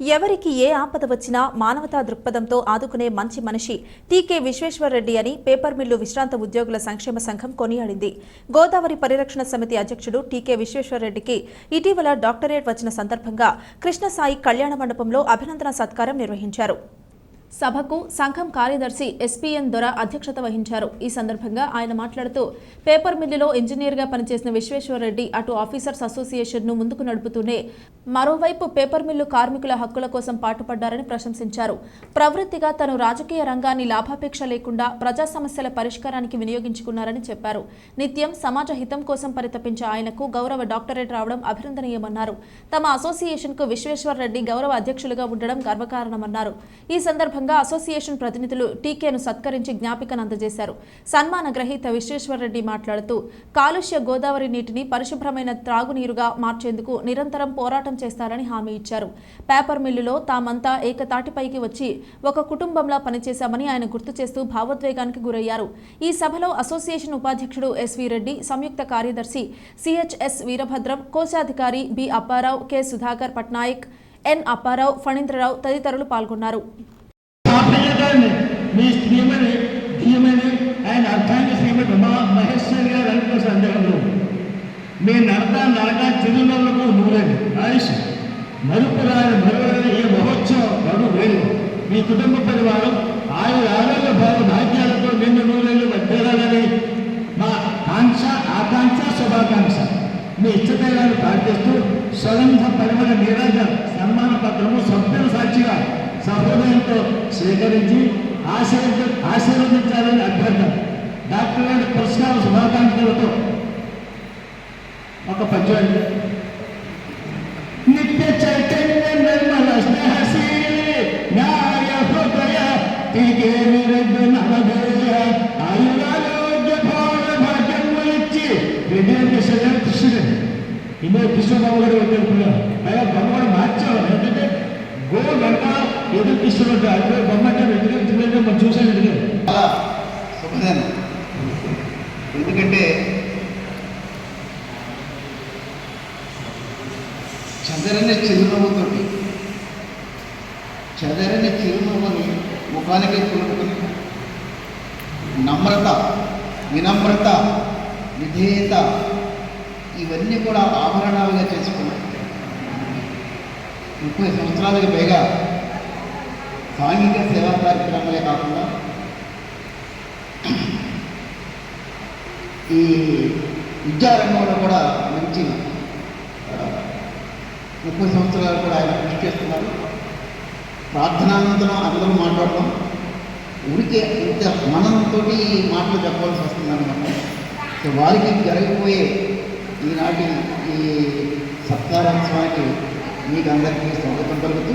ఎవరికి ఏ ఆపద వచ్చినా మానవతా దృక్పథంతో ఆదుకునే మంచి మనిషి టీకే విశ్వేశ్వరరెడ్డి అని పేపర్ మిల్లు విశ్రాంత ఉద్యోగుల సంక్షేమ సంఘం కొనియాడింది. గోదావరి పరిరక్షణ సమితి అధ్యక్షుడు టీకే విశ్వేశ్వరరెడ్డికి ఇటీవల డాక్టరేట్ వచ్చిన సందర్భంగా కృష్ణసాయి కళ్యాణ మండపంలో అభినందన సత్కారం నిర్వహించారు. సభకు సంఘం కార్యదర్శి ఎస్పీఎన్ దొర అధ్యక్షత వహించారు. ఈ సందర్భంగా ఆయన మాట్లాడుతూ పేపర్ మిల్లులో ఇంజనీర్గా పనిచేసిన విశ్వేశ్వరరెడ్డి అటు ఆఫీసర్స్ అసోసియేషన్ను ముందుకు నడుపుతూనే మరోవైపు పేపర్ మిల్లు కార్మికుల హక్కుల కోసం పాటుపడ్డారని ప్రశంసించారు. ప్రవృత్తిగా తను రాజకీయ రంగాన్ని లాభాపేక్ష లేకుండా ప్రజా సమస్యల పరిష్కారానికి వినియోగించుకున్నారని చెప్పారు. నిత్యం సమాజ హితం కోసం పరితపించే ఆయనకు గౌరవ డాక్టరేట్ రావడం అభినందనీయమన్నారు. తమ అసోసియేషన్కు విశ్వేశ్వరరెడ్డి గౌరవ అధ్యక్షులుగా ఉండడం గర్వకారణమన్నారు. ఈ సందర్భంగా అసోసియేషన్ ప్రతినిధులు టీకేను సత్కరించి జ్ఞాపికను అందజేశారు. సన్మాన గ్రహీత విశ్వేశ్వరరెడ్డి మాట్లాడుతూ కాలుష్య గోదావరి నీటిని పరిశుభ్రమైన త్రాగునీరుగా మార్చేందుకు నిరంతరం పోరాటం చేస్తారని హామీ ఇచ్చారు. పేపర్ మిల్లులో తామంతా ఏకతాటిపైకి వచ్చి ఒక కుటుంబంలా పనిచేశామని ఆయన గుర్తు చేస్తూ భావోద్వేగానికి గురయ్యారు. ఈ సభలో అసోసియేషన్ ఉపాధ్యక్షుడు ఎస్వి రెడ్డి, సంయుక్త కార్యదర్శి సిహెచ్ఎస్ వీరభద్రం, కోశాధికారి బి అప్పారావు, కె సుధాకర్ పట్నాయక్, ఎన్ అప్పారావు, ఫణీంద్రరావు తదితరులు పాల్గొన్నారు. మీ శ్రీమణి ధీమని ఆయన అర్థాన్ని శ్రీమతి మహేశ్వరి గారు అనుకున్న సందేహంలో మీ నరక చిరునవ్వులకు నూరేది ఆయుష్ మరుపురాని మరువని ఏ మహోత్సవం బడు వేరు మీ కుటుంబ పరివారం ఆరోగ్య భాగ్యాలతో నిన్ను నూరేళ్ళు వర్ధిల్లాలని మా ఆకాంక్ష శుభాకాంక్ష మీ ఇష్టదైవాన్ని ప్రార్థిస్తూ స్వగంధ పరిమళ నిరంజన్ సన్మాన పత్రము సభ్యుల సాక్షిగా సహృదయంతో స్వీకరించి ఆశీర్వదించాలని అభ్యర్థన. డాక్టర్ గారి పురస్కార శుభాకాంక్షలతో ఒక పద్యం. నిత్య చైతన్య నిర్మల స్నేహశీలి న్యాయ హృదయ టీకే విరుద్ధ నవదేయ ఆయురారోగ్య భోగ భాగ్యము ఇచ్చి కృష్ణుడు ఇదే కృష్ణబాబు గారు చెప్పారు. అయ్యా భగవాడు మార్చావు ఎందుకంటే గో గంట ఎదురు కృష్ణుడు అంటే బొమ్మంటే వ్యతిరేకించలేదు మనం చూసాను. చాలా శుభదినం. ఎందుకంటే చెదరని చిరునవ్వుని ముఖానికి కొనుక్కుని నమ్రత, వినమ్రత, విధేయత ఇవన్నీ కూడా ఆభరణాలుగా చేసుకున్నాయి. 30 సంవత్సరాలకు పైగా సాంఘిక సేవా కార్యక్రమాలే కాకుండా ఈ విద్యారంగంలో కూడా మంచి 30 సంవత్సరాలు కూడా ఆయన కృషి చేస్తున్నారు. ప్రార్థనానంతరం అందరూ మాట్లాడడం ఊరికే ఇంత మనంతో మాటలు చెప్పాల్సి వస్తుందన్నమాట. సో వారికి జరగబోయే ఈనాటి ఈ సత్కారోత్సవానికి మీకు అందరికీ స్వాగతం పలుకుతూ